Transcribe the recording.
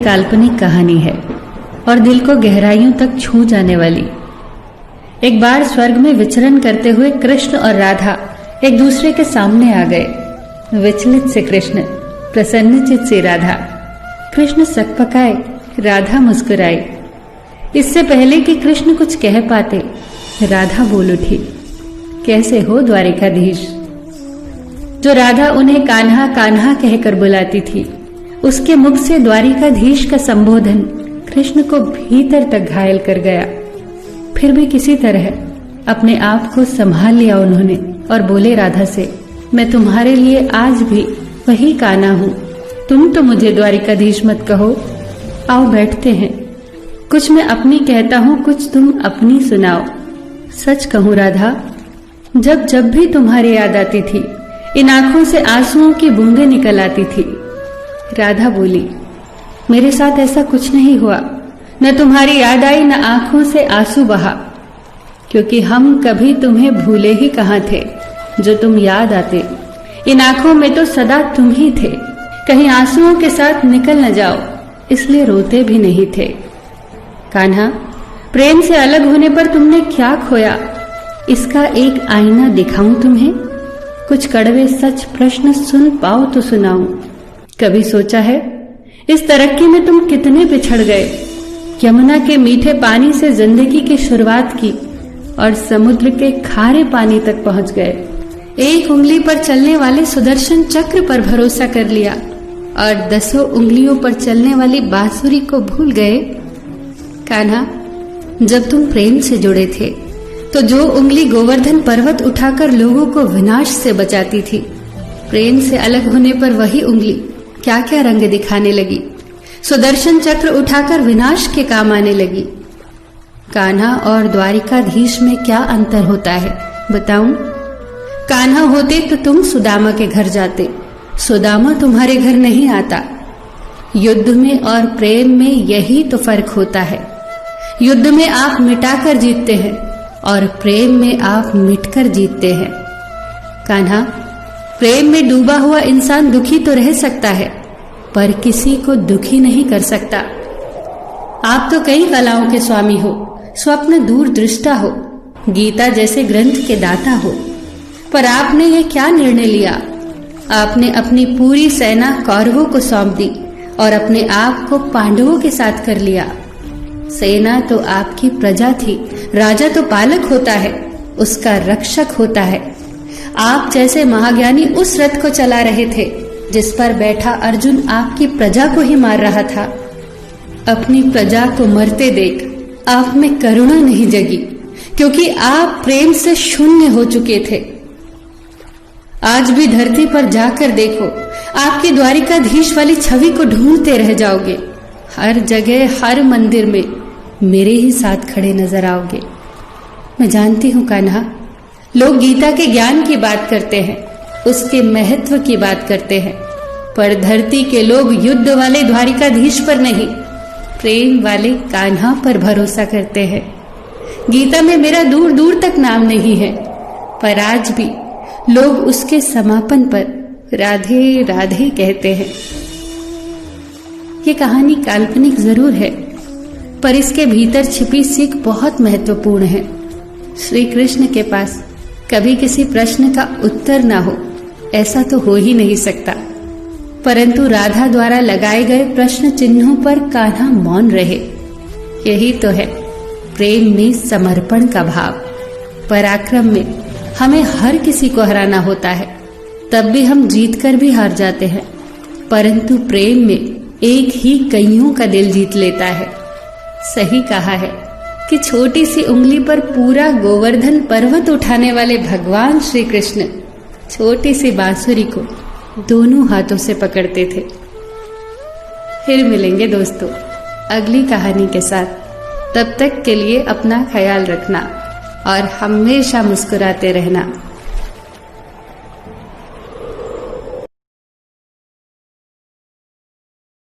काल्पनिक कहानी है और दिल को गहराइयों तक छू जाने वाली। एक बार स्वर्ग में विचरण करते हुए कृष्ण और राधा एक दूसरे के सामने आ गए। विचलित से कृष्ण, प्रसन्नचित से राधा। कृष्ण सकपकाए, राधा मुस्कुराई। इससे पहले कि कृष्ण कुछ कह पाते, राधा बोल उठी, कैसे हो द्वारिकाधीश। जो राधा उन्हें कान्हा कान्हा कहकर बुलाती थी, उसके मुख से द्वारिकाधीश का संबोधन कृष्ण को भीतर तक घायल कर गया। फिर भी किसी तरह अपने आप को संभाल लिया उन्होंने और बोले राधा से, मैं तुम्हारे लिए आज भी वही कान्हा हूं। तुम तो मुझे द्वारिकाधीश मत कहो। आओ बैठते हैं। कुछ मैं अपनी कहता हूं, कुछ तुम अपनी सुनाओ। सच कहूं राधा, जब जब भी तुम्हारी याद आती थी, इन आंखों से आंसुओं की बूंदें निकल आती थी। राधा बोली, मेरे साथ ऐसा कुछ नहीं हुआ। न तुम्हारी याद आई, न आंखों से आंसू बहा, क्योंकि हम कभी तुम्हें भूले ही कहां थे जो तुम याद आते। इन आंखों में तो सदा तुम ही थे, कहीं आंसुओं के साथ निकल न जाओ, इसलिए रोते भी नहीं थे। कान्हा, प्रेम से अलग होने पर तुमने क्या खोया, इसका एक आईना दिखाऊं तुम्हें। कुछ कड़वे सच प्रश्न सुन पाओ तो सुनाऊं। कभी सोचा है इस तरक्की में तुम कितने बिछड़ गए। यमुना के मीठे पानी से जिंदगी की शुरुआत की और समुद्र के खारे पानी तक पहुंच गए। एक उंगली पर चलने वाले सुदर्शन चक्र पर भरोसा कर लिया और 10 उंगलियों पर चलने वाली बांसुरी को भूल गए। कान्हा, जब तुम प्रेम से जुड़े थे तो जो उंगली गोवर्धन पर्वत उठाकर लोगों को विनाश से बचाती थी, प्रेम से अलग होने पर वही उंगली क्या क्या रंग दिखाने लगी। सुदर्शन चक्र उठाकर विनाश के काम आने लगी। कान्हा और द्वारिकाधीश में क्या अंतर होता है बताऊं? कान्हा होते तो तुम सुदामा के घर जाते, सुदामा तुम्हारे घर नहीं आता। युद्ध में और प्रेम में यही तो फर्क होता है। युद्ध में आप मिटाकर जीतते हैं और प्रेम में आप मिटकर जीतते हैं। कान्हा, प्रेम में डूबा हुआ इंसान दुखी तो रह सकता है, पर किसी को दुखी नहीं कर सकता। आप तो कई कलाओं के स्वामी हो, स्वप्न दूरदृष्टा हो, गीता जैसे ग्रंथ के दाता हो, पर आपने ये क्या निर्णय लिया? आपने अपनी पूरी सेना कौरवों को सौंप दी और अपने आप को पांडवों के साथ कर लिया। सेना तो आपकी प्रजा थी, राजा तो पालक होता है, उसका रक्षक होता है। आप जैसे महाज्ञानी उस रथ को चला रहे थे जिस पर बैठा अर्जुन आपकी प्रजा को ही मार रहा था। अपनी प्रजा को मरते देख आप में करुणा नहीं जगी, क्योंकि आप प्रेम से शून्य हो चुके थे। आज भी धरती पर जाकर देखो, आपकी द्वारिकाधीश वाली छवि को ढूंढते रह जाओगे। हर जगह, हर मंदिर में मेरे ही साथ खड़े नजर आओगे। मैं जानती हूं कान्हा, लोग गीता के ज्ञान की बात करते हैं, उसके महत्व की बात करते हैं, पर धरती के लोग युद्ध वाले द्वारिकाधीश पर नहीं, प्रेम वाले कान्हा पर भरोसा करते हैं। गीता में मेरा दूर दूर तक नाम नहीं है, पर आज भी लोग उसके समापन पर राधे राधे कहते हैं। ये कहानी काल्पनिक जरूर है, पर इसके भीतर छिपी सीख बहुत महत्वपूर्ण है। श्री कृष्ण के पास कभी किसी प्रश्न का उत्तर ना हो, ऐसा तो हो ही नहीं सकता, परंतु राधा द्वारा लगाए गए प्रश्न चिन्हों पर कान्हा मौन रहे। यही तो है प्रेम में समर्पण का भाव। पराक्रम में हमें हर किसी को हराना होता है, तब भी हम जीत कर भी हार जाते हैं, परंतु प्रेम में एक ही कईयों का दिल जीत लेता है। सही कहा है कि छोटी सी उंगली पर पूरा गोवर्धन पर्वत उठाने वाले भगवान श्री कृष्ण छोटी सी बांसुरी को दोनों हाथों से पकड़ते थे। फिर मिलेंगे दोस्तों अगली कहानी के साथ। तब तक के लिए अपना ख्याल रखना और हमेशा मुस्कुराते रहना।